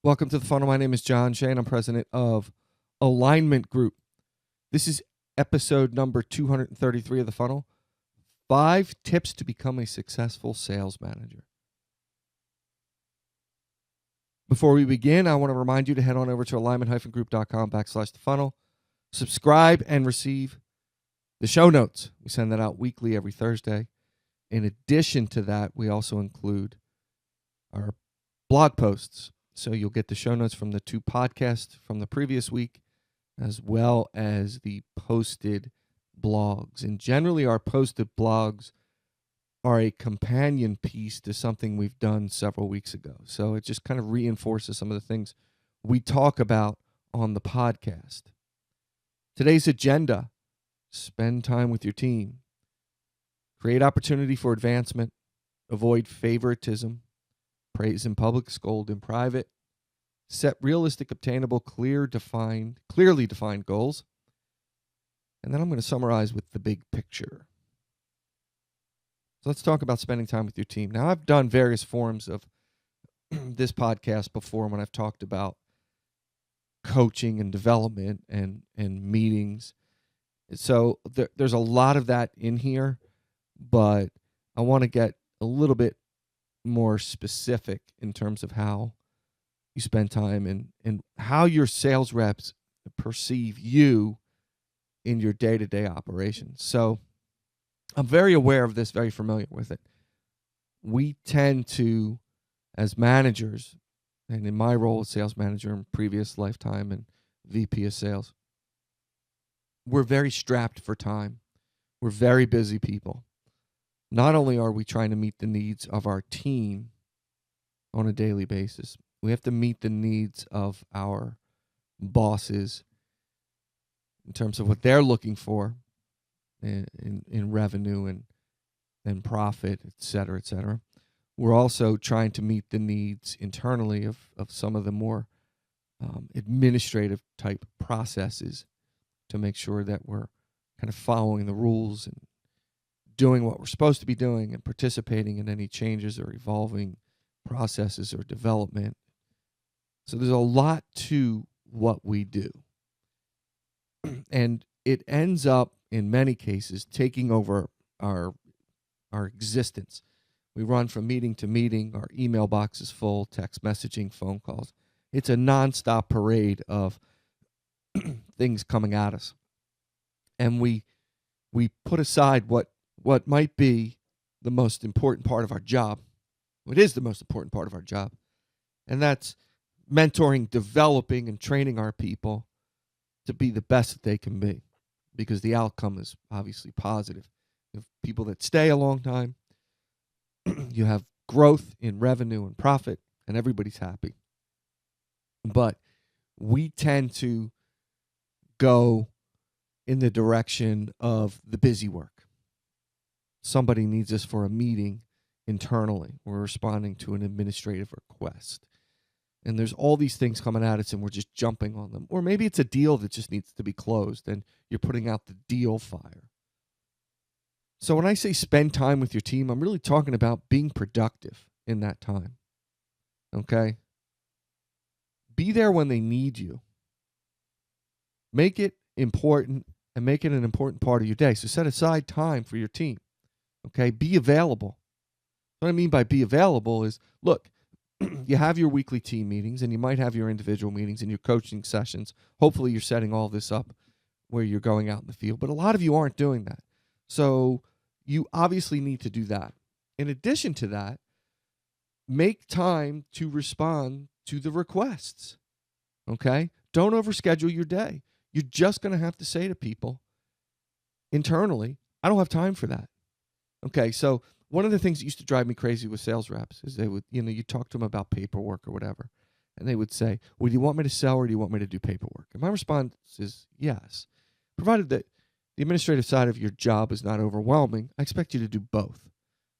Welcome to the funnel. My name is John Shane. I'm president of Alignment Group. This is episode number 233 of the funnel. 5 tips to become a successful sales manager. Before we begin, I want to remind you to head on over to alignment-group.com/the funnel. Subscribe and receive the show notes. We send that out weekly every Thursday. In addition to that, we also include our blog posts. So you'll get the show notes from the 2 podcasts from the previous week, as well as the posted blogs. And generally, our posted blogs are a companion piece to something we've done several weeks ago. So it just kind of reinforces some of the things we talk about on the podcast. Today's agenda: spend time with your team, create opportunity for advancement, avoid favoritism, praise in public, scold in private, set realistic, obtainable, clearly defined goals. And then I'm going to summarize with the big picture. So let's talk about spending time with your team. Now, I've done various forms of this podcast before when I've talked about coaching and development and meetings. So there's a lot of that in here, but I want to get a little bit more specific in terms of how you spend time and how your sales reps perceive you in your day-to-day operations. So I'm very aware of this, very familiar with it. We tend to, as managers, and in my role as sales manager in previous lifetime and VP of sales, we're very strapped for time. We're very busy people. Not only are we trying to meet the needs of our team on a daily basis, we have to meet the needs of our bosses in terms of what they're looking for in revenue and profit, et cetera, et cetera. We're also trying to meet the needs internally of some of the more administrative type processes to make sure that we're kind of following the rules and doing what we're supposed to be doing and participating in any changes or evolving processes or development. So there's a lot to what we do. And it ends up, in many cases, taking over our existence. We run from meeting to meeting. Our email box is full, text messaging, phone calls. It's a nonstop parade of things coming at us. And we put aside what might be the most important part of our job. It is the most important part of our job. And that's mentoring, developing, and training our people to be the best that they can be, because the outcome is obviously positive. You have people that stay a long time. You have growth in revenue and profit, and everybody's happy. But we tend to go in the direction of the busy work. Somebody needs us for a meeting internally. We're responding to an administrative request. And there's all these things coming at us and we're just jumping on them. Or maybe it's a deal that just needs to be closed and you're putting out the deal fire. So when I say spend time with your team, I'm really talking about being productive in that time. Okay? Be there when they need you. Make it important and make it an important part of your day. So set aside time for your team. Okay? Be available. What I mean by be available is, look, you have your weekly team meetings and you might have your individual meetings and your coaching sessions. Hopefully you're setting all this up where you're going out in the field, but a lot of you aren't doing that. So you obviously need to do that. In addition to that, make time to respond to the requests. Okay? Don't overschedule your day. You're just going to have to say to people internally, I don't have time for that. Okay, so one of the things that used to drive me crazy with sales reps is they would, you talk to them about paperwork or whatever, and they would say, well, do you want me to sell or do you want me to do paperwork? And my response is yes. Provided that the administrative side of your job is not overwhelming, I expect you to do both,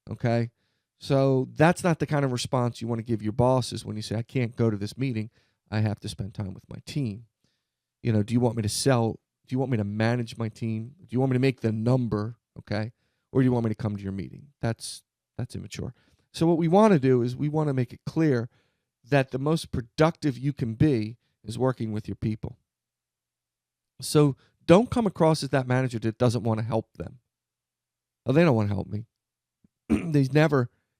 okay? So that's not the kind of response you want to give your bosses when you say, I can't go to this meeting, I have to spend time with my team. Do you want me to sell? Do you want me to manage my team? Do you want me to make the number, okay? Or do you want me to come to your meeting? That's immature. So what we want to do is we want to make it clear that the most productive you can be is working with your people. So don't come across as that manager that doesn't want to help them. Oh, they don't want to help me.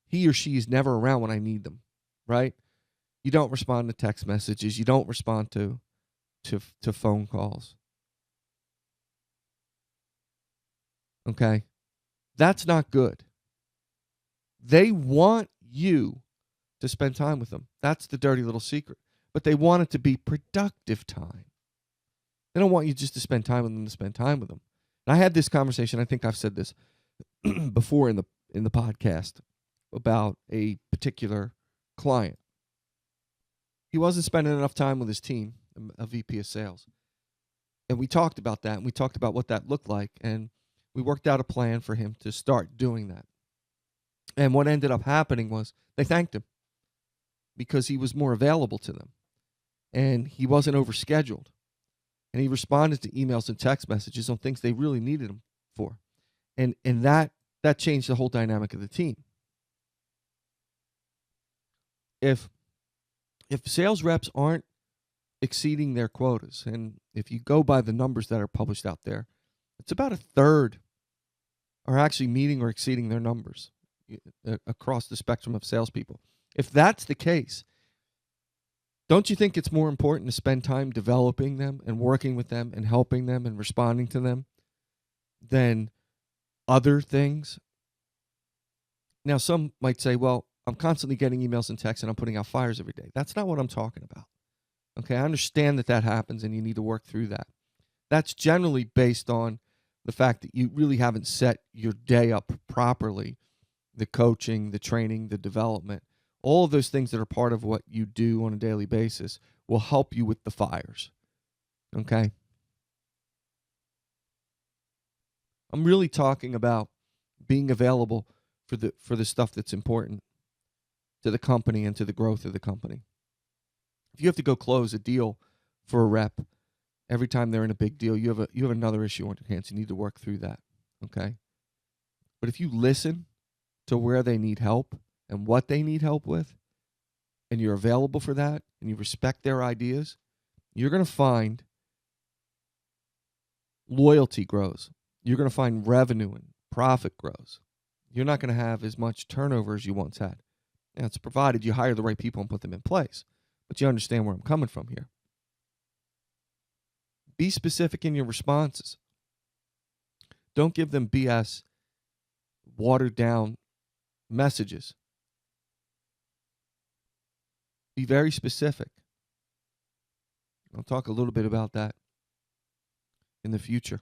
He or she is never around when I need them, right? You don't respond to text messages. You don't respond to phone calls. Okay? That's not good. They want you to spend time with them. That's the dirty little secret. But they want it to be productive time. They don't want you just to spend time with them to spend time with them. And I had this conversation, I think I've said this before in the podcast, about a particular client. He wasn't spending enough time with his team, a VP of sales. And we talked about that, and we talked about what that looked like, and we worked out a plan for him to start doing that. And what ended up happening was they thanked him because he was more available to them, and he wasn't overscheduled. And he responded to emails and text messages on things they really needed him for. And that changed the whole dynamic of the team. If sales reps aren't exceeding their quotas, and if you go by the numbers that are published out there, it's about a third are actually meeting or exceeding their numbers across the spectrum of salespeople. If that's the case, don't you think it's more important to spend time developing them and working with them and helping them and responding to them than other things? Now, some might say, well, I'm constantly getting emails and texts and I'm putting out fires every day. That's not what I'm talking about. Okay, I understand that happens and you need to work through that. That's generally based on the fact that you really haven't set your day up properly. The coaching, the training, the development, all of those things that are part of what you do on a daily basis will help you with the fires. Okay? I'm really talking about being available for the stuff that's important to the company and to the growth of the company. If you have to go close a deal for a rep every time they're in a big deal, you have another issue on your hands. You need to work through that. Okay? But if you listen to where they need help and what they need help with, and you're available for that, and you respect their ideas, you're going to find loyalty grows. You're going to find revenue and profit grows. You're not going to have as much turnover as you once had. Now, it's provided you hire the right people and put them in place. But you understand where I'm coming from here. Be specific in your responses. Don't give them BS, watered down messages. Be very specific. I'll talk a little bit about that in the future.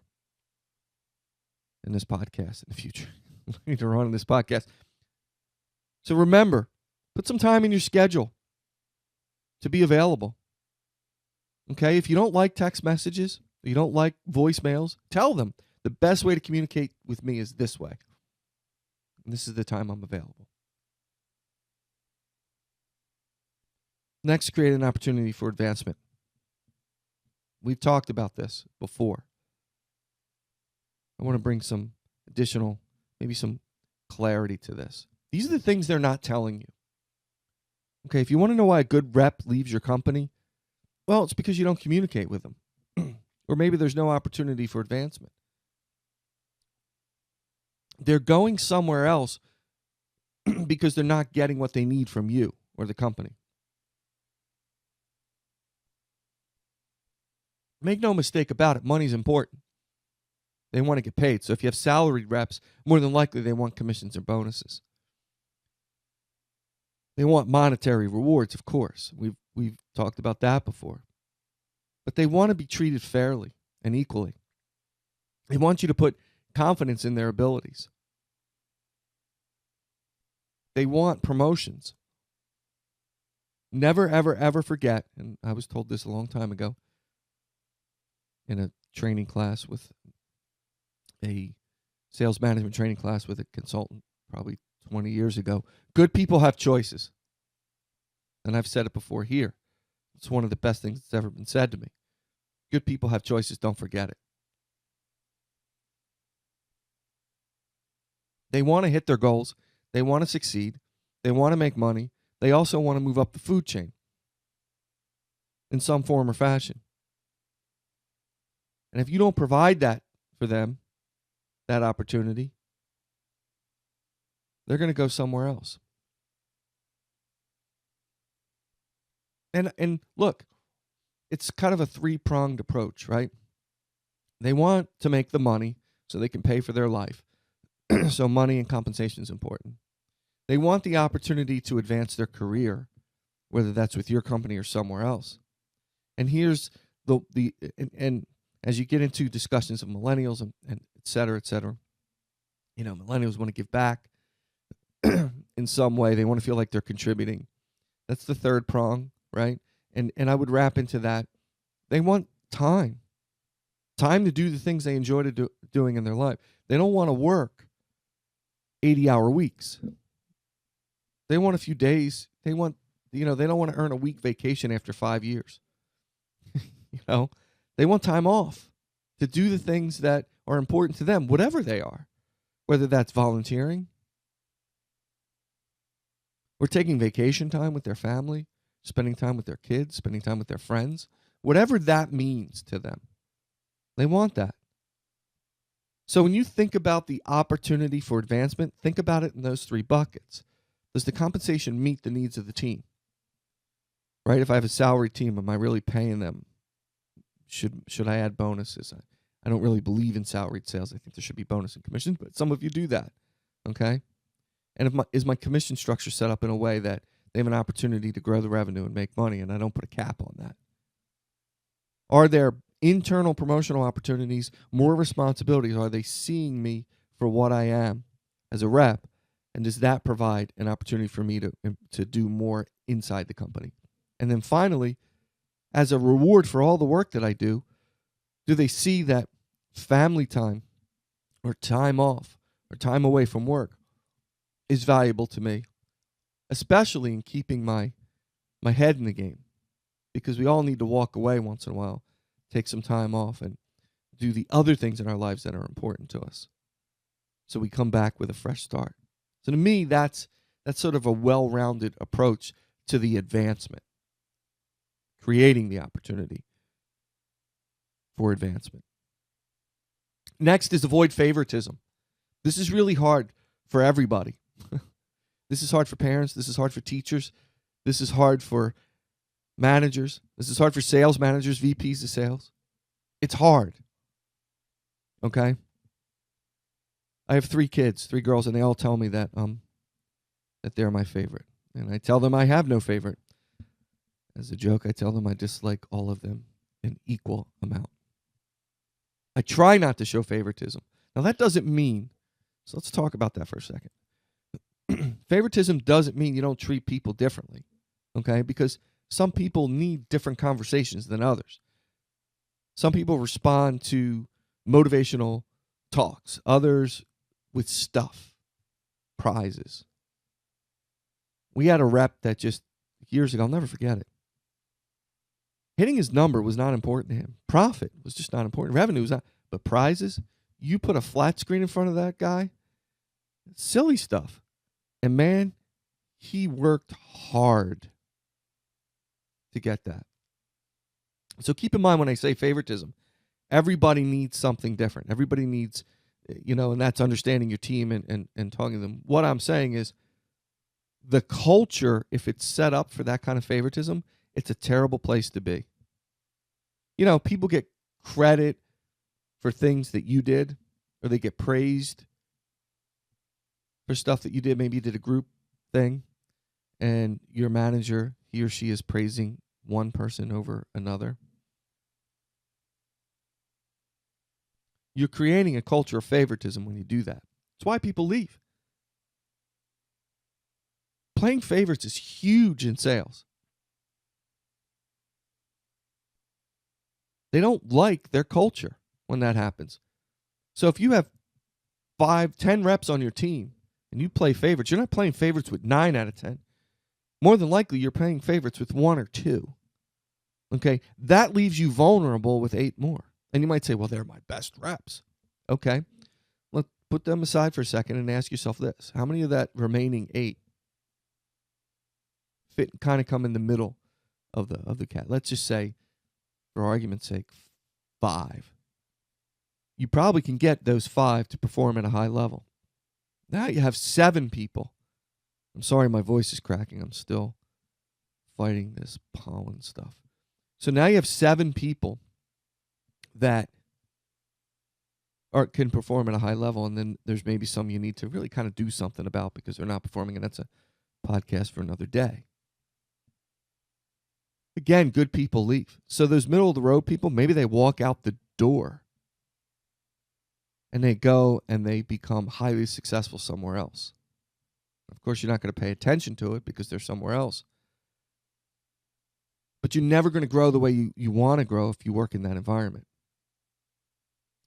In this podcast, in the future. Later on in this podcast. So remember, put some time in your schedule to be available. Okay? If you don't like text messages, you don't like voicemails, tell them the best way to communicate with me is this way. And this is the time I'm available. Next, create an opportunity for advancement. We've talked about this before. I want to bring some additional, maybe some clarity to this. These are the things they're not telling you. Okay, if you want to know why a good rep leaves your company, well, it's because you don't communicate with them. Or maybe there's no opportunity for advancement. They're going somewhere else because they're not getting what they need from you or the company. Make no mistake about it, money's important. They want to get paid. So if you have salaried reps, more than likely they want commissions or bonuses. They want monetary rewards, of course. We've talked about that before. But they want to be treated fairly and equally. They want you to put confidence in their abilities. They want promotions. Never, ever, ever forget, and I was told this a long time ago in a training class with a sales management training class with a consultant probably 20 years ago. Good people have choices. And I've said it before here. It's one of the best things that's ever been said to me. Good people have choices. Don't forget it. They want to hit their goals. They want to succeed. They want to make money. They also want to move up the food chain. in some form or fashion. And if you don't provide that for them, that opportunity, they're going to go somewhere else. And look, it's kind of a three-pronged approach, right? They want to make the money so they can pay for their life. So money and compensation is important. They want the opportunity to advance their career, whether that's with your company or somewhere else. And here's and as you get into discussions of millennials and et cetera, millennials want to give back in some way. They want to feel like they're contributing. That's the third prong, right? And I would wrap into that. They want time to do the things they enjoy doing in their life. They don't want to work 80-hour weeks. They want a few days. They don't want to earn a week vacation after 5 years. They want time off to do the things that are important to them, whatever they are, whether that's volunteering or taking vacation time with their family, spending time with their kids, spending time with their friends, whatever that means to them. They want that. So when you think about the opportunity for advancement, think about it in those three buckets. Does the compensation meet the needs of the team? Right? If I have a salary team, am I really paying them? Should I add bonuses? I don't really believe in salaried sales. I think there should be bonus and commission, but some of you do that. Okay? And is my commission structure set up in a way that they have an opportunity to grow the revenue and make money, and I don't put a cap on that? Are there internal promotional opportunities, more responsibilities? Are they seeing me for what I am as a rep? And does that provide an opportunity for me to do more inside the company? And then finally, as a reward for all the work that I do they see that family time or time off or time away from work is valuable to me, especially in keeping my head in the game? Because we all need to walk away once in a while, take some time off, and do the other things in our lives that are important to us, so we come back with a fresh start. So to me, that's sort of a well-rounded approach to the advancement, creating the opportunity for advancement. Next is avoid favoritism. This is really hard for everybody. This is hard for parents. This is hard for teachers. This is hard for managers. This is hard for sales managers, VPs of sales. It's hard. Okay? I have 3 kids, 3 girls, and they all tell me that they're my favorite. And I tell them I have no favorite. As a joke, I tell them I dislike all of them in equal amount. I try not to show favoritism. Now, that doesn't mean, so let's talk about that for a second. Favoritism doesn't mean you don't treat people differently, okay? Because some people need different conversations than others. Some people respond to motivational talks, others with stuff, prizes. We had a rep that just years ago, I'll never forget it. Hitting his number was not important to him. Profit was just not important. Revenue was not. But prizes, you put a flat screen in front of that guy, silly stuff. And man, he worked hard to get that. So keep in mind when I say favoritism, everybody needs something different. Everybody needs, and that's understanding your team and talking to them. What I'm saying is the culture, if it's set up for that kind of favoritism, it's a terrible place to be. People get credit for things that you did, or they get praised for stuff that you did. Maybe you did a group thing, and your manager, he or she is praising one person over another. You're creating a culture of favoritism when you do that. It's why people leave. Playing favorites is huge in sales. They don't like their culture when that happens. So if you have 5, 10 reps on your team and you play favorites, you're not playing favorites with 9 out of 10. More than likely, you're playing favorites with 1 or 2. Okay? That leaves you vulnerable with 8 more. And you might say, well, they're my best reps. Okay. Let's put them aside for a second and ask yourself this. How many of that remaining 8 kind of come in the middle of the cat. Let's just say, for argument's sake, 5. You probably can get those 5 to perform at a high level. Now you have 7 people. I'm sorry, my voice is cracking. I'm still fighting this pollen stuff. So now you have 7 people that can perform at a high level, and then there's maybe some you need to really kind of do something about because they're not performing, and that's a podcast for another day. Again, good people leave. So those middle of the road people, maybe they walk out the door and they go and they become highly successful somewhere else. Of course, you're not going to pay attention to it because they're somewhere else. But you're never going to grow the way you want to grow if you work in that environment.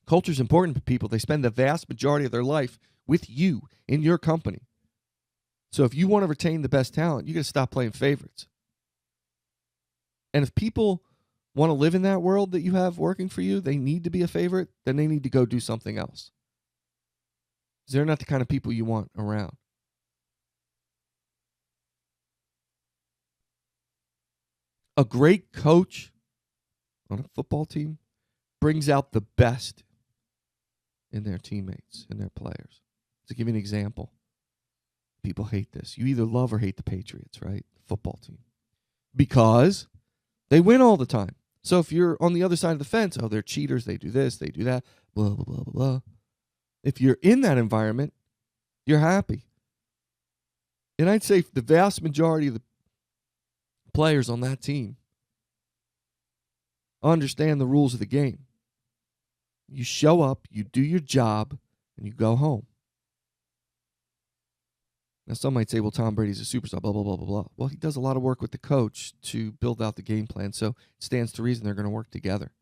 Culture is important to people. They spend the vast majority of their life with you in your company. So if you want to retain the best talent, you got to stop playing favorites. And if people want to live in that world that you have working for you, they need to be a favorite, then they need to go do something else. Because they're not the kind of people you want around. A great coach on a football team brings out the best in their teammates, in their players. To give you an example, people hate this. You either love or hate the Patriots, right? The football team. Because they win all the time. So if you're on the other side of the fence, oh, they're cheaters, they do this, they do that, blah, blah, blah, blah, blah. If you're in that environment, you're happy. And I'd say the vast majority of the players on that team understand the rules of the game. You show up, you do your job, and you go home. Now, some might say, well, Tom Brady's a superstar, blah, blah, blah, blah, blah. Well, he does a lot of work with the coach to build out the game plan, so it stands to reason they're going to work together.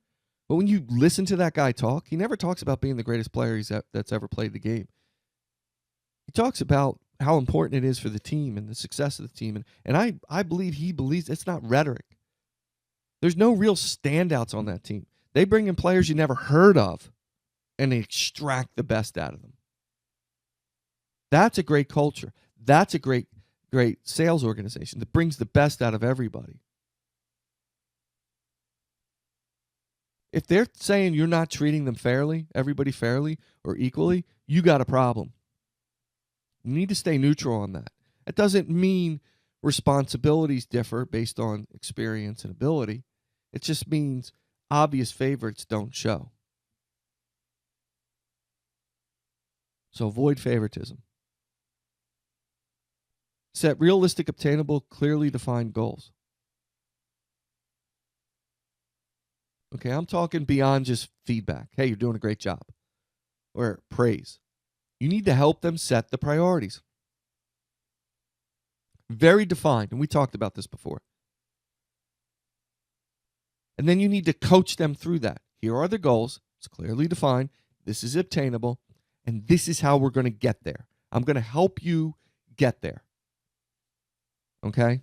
But when you listen to that guy talk, he never talks about being the greatest player that's ever played the game. He talks about how important it is for the team and the success of the team. And I believe he believes it's not rhetoric. There's no real standouts on that team. They bring in players you never heard of, and they extract the best out of them. That's a great culture. That's a great sales organization that brings the best out of everybody. If they're saying you're not treating them fairly, everybody fairly or equally, you got a problem. You need to stay neutral on that. It doesn't mean responsibilities differ based on experience and ability. It just means obvious favorites don't show. So avoid favoritism. Set realistic, obtainable, clearly defined goals. Okay, I'm talking beyond just feedback. Hey, you're doing a great job. Or praise. You need to help them set the priorities. Very defined, and we talked about this before. And then you need to coach them through that. Here are the goals. It's clearly defined. This is obtainable. And this is how we're going to get there. I'm going to help you get there. Okay?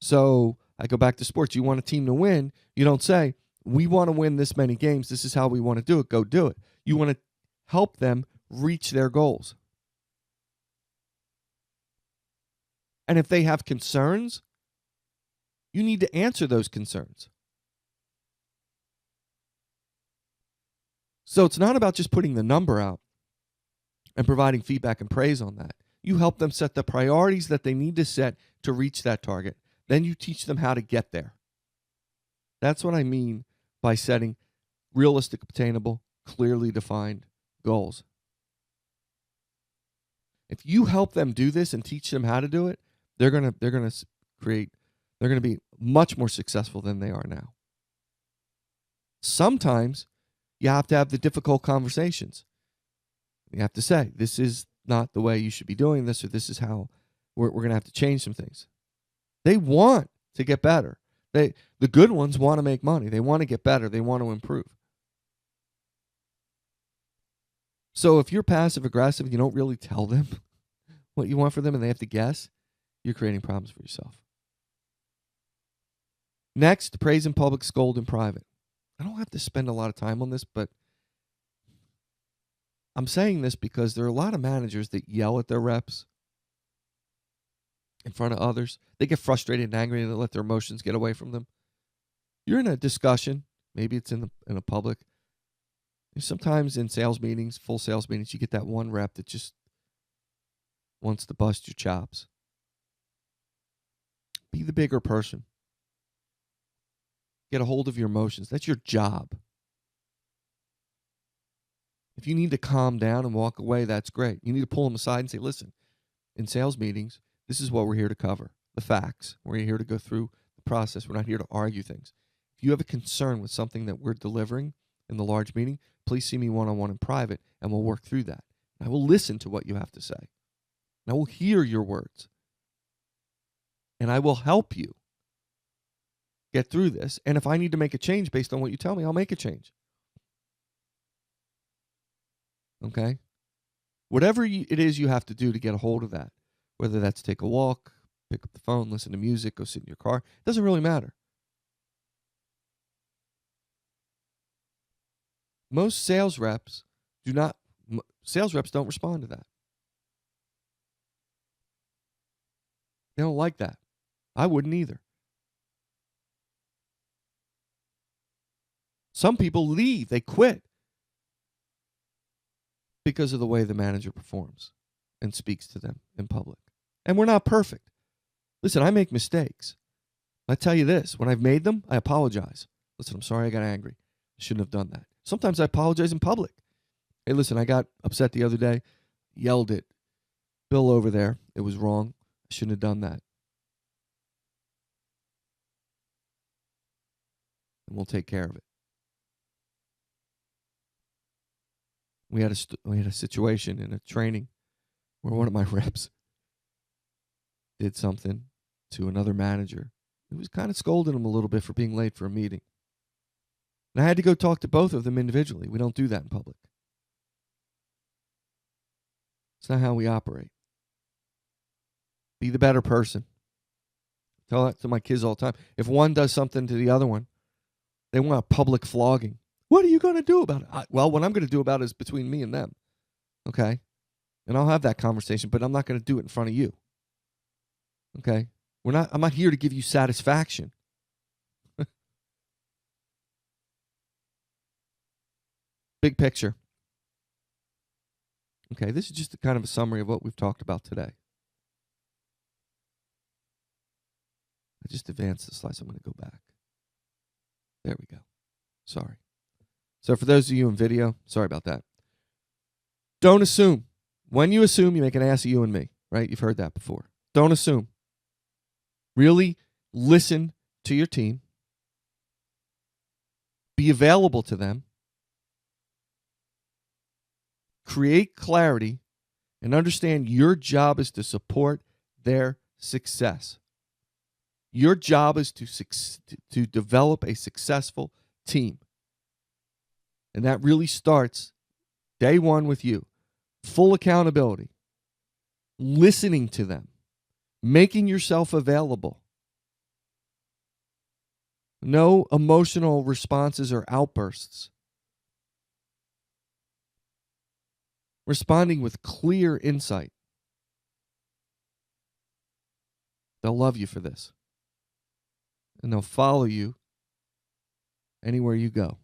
So I go back to sports. You want a team to win. You don't say, we want to win this many games. This is how we want to do it. Go do it. You want to help them reach their goals. And if they have concerns, you need to answer those concerns. So it's not about just putting the number out and providing feedback and praise on that. You help them set the priorities that they need to set to reach that target. Then you teach them how to get there. That's what I mean by setting realistic, obtainable, clearly defined goals. If you help them do this and teach them how to do it, they're going to be much more successful than they are now. Sometimes you have to have the difficult conversations. You have to say, this is not the way you should be doing this, or this is how we're going to have to change some things. They want to get better. The good ones want to make money. They want to get better. They want to improve. So if you're passive aggressive, you don't really tell them what you want for them and they have to guess, you're creating problems for yourself. Next, praise in public, scold in private. I don't have to spend a lot of time on this, but I'm saying this because there are a lot of managers that yell at their reps in front of others. They get frustrated and angry and they let their emotions get away from them. You're in a discussion. Maybe it's in a public. Sometimes in sales meetings, full sales meetings, you get that one rep that just wants to bust your chops. Be the bigger person. Get a hold of your emotions. That's your job. If you need to calm down and walk away, that's great. You need to pull them aside and say, listen, in sales meetings, this is what we're here to cover, the facts. We're here to go through the process. We're not here to argue things. If you have a concern with something that we're delivering in the large meeting, please see me one-on-one in private, and we'll work through that. I will listen to what you have to say. And I will hear your words. And I will help you get through this. And if I need to make a change based on what you tell me, I'll make a change. Okay? Whatever it is you have to do to get a hold of that, whether that's take a walk, pick up the phone, listen to music, go sit in your car, it doesn't really matter. Most sales reps don't respond to that. They don't like that. I wouldn't either. Some people leave, they quit because of the way the manager performs and speaks to them in public. And we're not perfect. Listen, I make mistakes. I tell you this, when I've made them, I apologize. Listen, I'm sorry I got angry. I shouldn't have done that. Sometimes I apologize in public. Hey, listen, I got upset the other day, yelled at Bill over there. It was wrong. I shouldn't have done that. And we'll take care of it. We had a situation in a training where one of my reps did something to another manager. He was kind of scolding him a little bit for being late for a meeting. And I had to go talk to both of them individually. We don't do that in public. It's not how we operate. Be the better person. Tell that to my kids all the time. If one does something to the other one, they want a public flogging. What are you going to do about it? Well, what I'm going to do about it is between me and them. Okay? And I'll have that conversation, but I'm not going to do it in front of you. Okay? I'm not here to give you satisfaction. Big picture. Okay, this is just kind of a summary of what we've talked about today. I just advanced the slides. I'm going to go back. There we go. Sorry. So for those of you in video, sorry about that. Don't assume. When you assume, you make an ass of you and me, right? You've heard that before. Don't assume. Really listen to your team. Be available to them. Create clarity and understand your job is to support their success. Your job is to develop a successful team. And that really starts day one with you. Full accountability. Listening to them. Making yourself available. No emotional responses or outbursts. Responding with clear insight. They'll love you for this. And they'll follow you anywhere you go.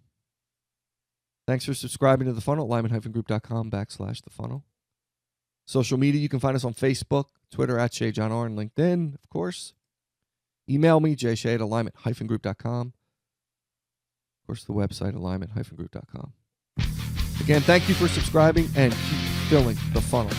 Thanks for subscribing to The Funnel, lyman-group.com/The Funnel. Social media, you can find us on Facebook, Twitter @ShayJohnR, and LinkedIn, of course. Email me, jshay@alignment-group.com. Of course, the website, alignment-group.com. Again, thank you for subscribing and keep filling the funnel.